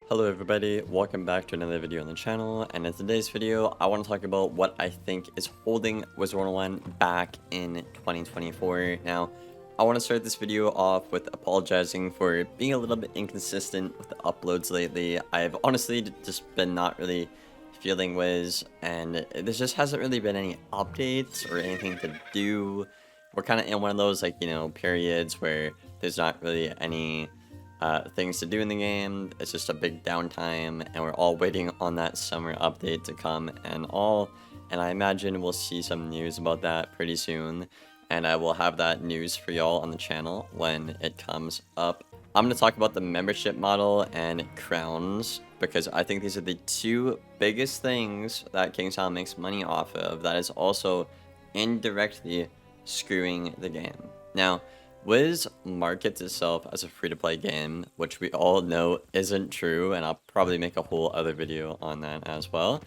Hello everybody, welcome back to another video on the channel, and in today's video I want to talk about what I think is holding Wizard101 back in 2024. Now, I want to start this video off with apologizing for being a little bit inconsistent with the uploads lately. I've honestly just been not really feeling Wiz, and there just hasn't really been any updates or anything to do. We're kind of in one of those periods where there's not really any things to do in the game. It's just a big downtime, and we're all waiting on that summer update to come and I imagine we'll see some news about that pretty soon, and I will have that news for y'all on the channel when it comes up. I'm going to talk about the membership model and crowns, because I think these are the two biggest things that KingsIsle makes money off of that is also indirectly screwing the game. Now, Wiz markets itself as a free-to-play game, which we all know isn't true, and I'll probably make a whole other video on that as well.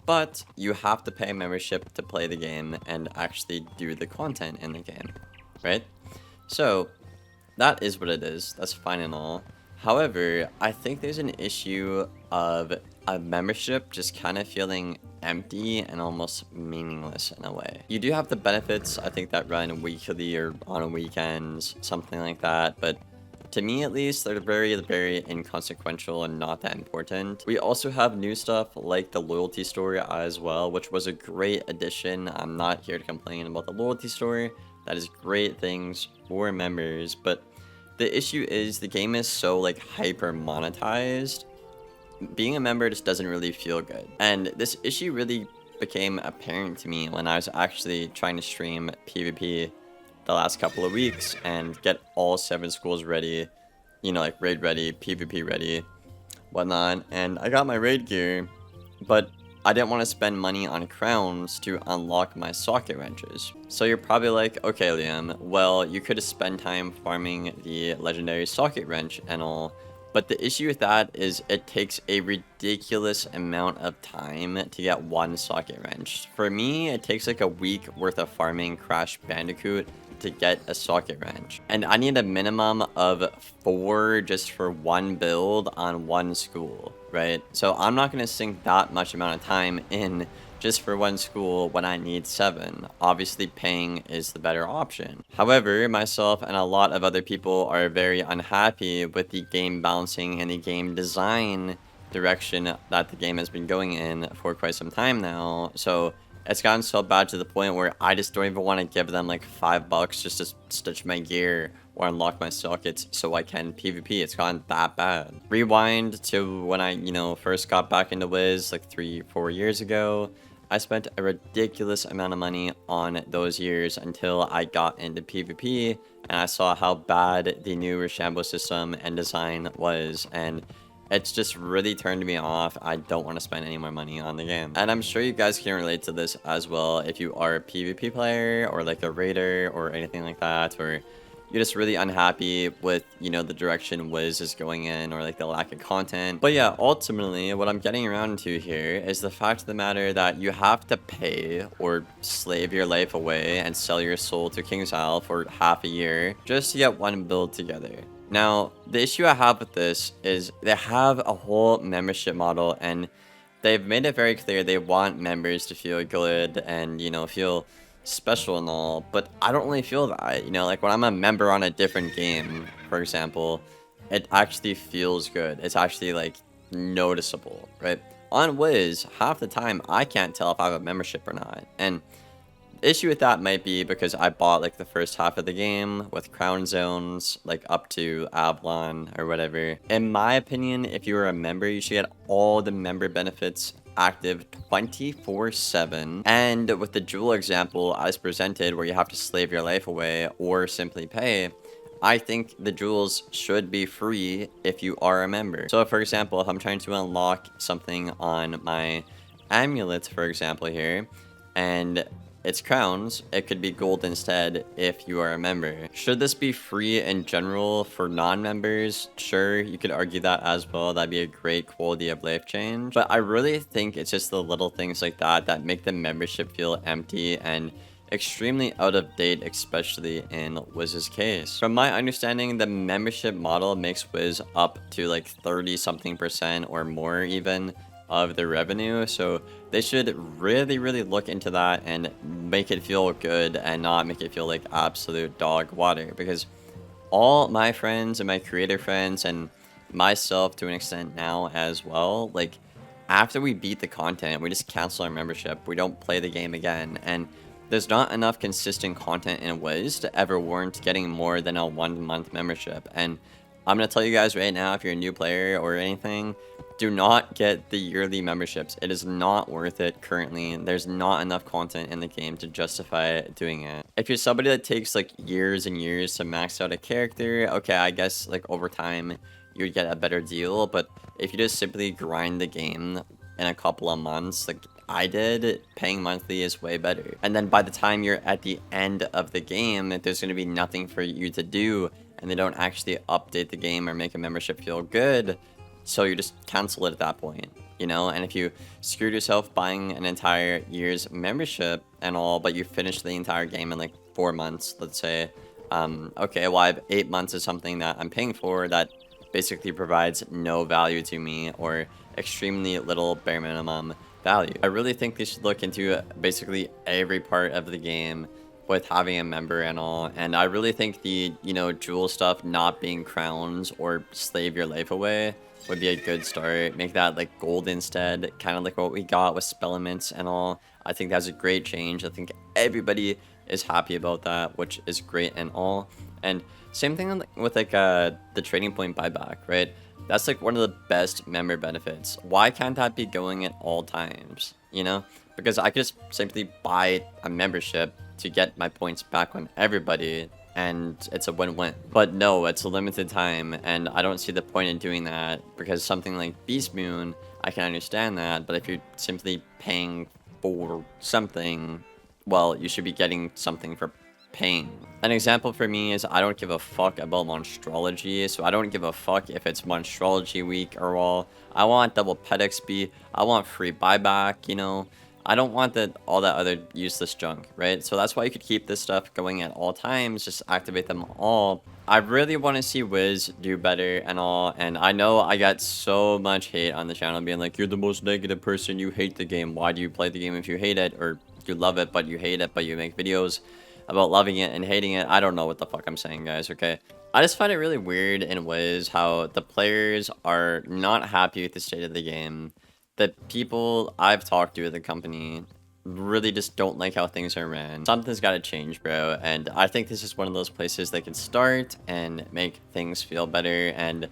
But you have to pay membership to play the game and actually do the content in the game, right? So, that is what it is. That's fine and all. However, I think there's an issue of a membership just kind of feeling empty and almost meaningless in a way. You do have the benefits, I think, that run weekly or on weekends, something like that, but to me at least, they're very, very inconsequential and not that important. We also have new stuff like the loyalty story as well, which was a great addition. I'm not here to complain about the loyalty story. That is great things for members, but the issue is the game is so hyper monetized. Being a member just doesn't really feel good. And this issue really became apparent to me when I was actually trying to stream PvP the last couple of weeks and get all 7 schools ready, raid ready, PvP ready, whatnot. And I got my raid gear, but I didn't want to spend money on crowns to unlock my socket wrenches. So you're probably like, okay, Liam, well, you could have spent time farming the legendary socket wrench and all. But the issue with that is it takes a ridiculous amount of time to get one socket wrench. For me, it takes like a week worth of farming Crash Bandicoot to get a socket wrench. And I need a minimum of 4 just for one build on one school, right? So I'm not going to sink that much amount of time in just for one school when I need 7. Obviously, paying is the better option. However, myself and a lot of other people are very unhappy with the game balancing and the game design direction that the game has been going in for quite some time now. So it's gotten so bad to the point where I just don't even want to give them like $5 just to stitch my gear or unlock my sockets so I can PvP. It's gotten that bad. Rewind to when I, first got back into Wiz like 3-4 years ago. I spent a ridiculous amount of money on those years until I got into PvP and I saw how bad the new Rochambeau system and design was, and it's just really turned me off. I don't want to spend any more money on the game. And I'm sure you guys can relate to this as well if you are a PvP player or like a raider or anything like that, or you're just really unhappy with, the direction Wiz is going in or like the lack of content. But yeah, ultimately, what I'm getting around to here is the fact of the matter that you have to pay or slave your life away and sell your soul to KingsIsle for half a year just to get one build together. Now, the issue I have with this is they have a whole membership model, and they've made it very clear they want members to feel good and, feel special and all, but I don't really feel that. Like when I'm a member on a different game, for example, it actually feels good. It's actually like noticeable, right? On Wiz, half the time I can't tell if I have a membership or not, and the issue with that might be because I bought like the first half of the game with crown zones, like up to Avalon or whatever. In my opinion, if you were a member, you should get all the member benefits active 24/7, and with the jewel example as presented where you have to slave your life away or simply pay, I think the jewels should be free if you are a member. So for example, if I'm trying to unlock something on my amulet, for example here, and it's crowns, it could be gold instead if you are a member. Should this be free in general for non-members? Sure, you could argue that as well. That'd be a great quality of life change. But I really think it's just the little things like that that make the membership feel empty, and extremely out of date, especially in Wiz's case. From my understanding, the membership model makes Wiz up to like 30 something percent or more even of the revenue, so they should really look into that and make it feel good and not make it feel like absolute dog water, because all my friends and my creator friends and myself to an extent now as well, like after we beat the content, we just cancel our membership. We don't play the game again, and there's not enough consistent content in Wiz to ever warrant getting more than a 1 month membership. And I'm gonna tell you guys right now, if you're a new player or anything, do not get the yearly memberships. It is not worth it currently. There's not enough content in the game to justify doing it. If you're somebody that takes like years and years to max out a character, okay, I guess like over time you'd get a better deal. But if you just simply grind the game in a couple of months, like I did, paying monthly is way better. And then by the time you're at the end of the game, there's going to be nothing for you to do, and they don't actually update the game or make a membership feel good, so you just cancel it at that point, you know? And if you screwed yourself buying an entire year's membership and all, but you finished the entire game in like 4 months, let's say, okay, well I have 8 months of something that I'm paying for that basically provides no value to me, or extremely little bare minimum value. I really think they should look into basically every part of the game with having a member and all, and I really think the, you know, jewel stuff not being crowns or slave your life away would be a good start. Make that like gold instead, kind of like what we got with Spellements and all. I think that's a great change. I think everybody is happy about that, which is great and all. And same thing with like the trading point buyback, right? That's like one of the best member benefits. Why can't that be going at all times, you know? Because I could just simply buy a membership to get my points back on everybody, and it's a win-win. But no, it's a limited time, and I don't see the point in doing that, because something like Beast Moon, I can understand that, but if you're simply paying for something, well, you should be getting something for paying. An example for me is I don't give a fuck about Monstrology, so I don't give a fuck if it's Monstrology week or all. I want double pet XP, I want free buyback, you know? I don't want all that other useless junk, right? So that's why you could keep this stuff going at all times, just activate them all. I really want to see Wiz do better and all, and I know I got so much hate on the channel being like, you're the most negative person, you hate the game, why do you play the game if you hate it, or you love it but you hate it but you make videos about loving it and hating it. I don't know what the fuck I'm saying, guys, okay? I just find it really weird in Wiz how the players are not happy with the state of the game. The people I've talked to at the company really just don't like how things are ran. Something's got to change, bro, and I think this is one of those places that can start and make things feel better. And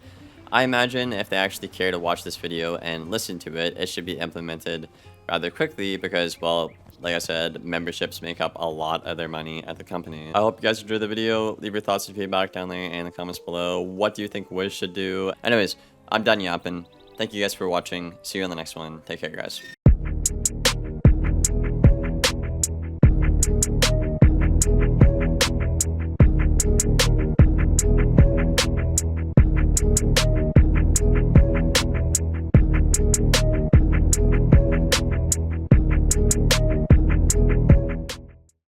I imagine if they actually care to watch this video and listen to it, it should be implemented rather quickly, because, well, like I said, memberships make up a lot of their money at the company. I hope you guys enjoyed the video. Leave your thoughts and feedback down there in the comments below. What do you think Wiz should do? Anyways, I'm done yapping. Thank you guys for watching. See you on the next one. Take care, guys.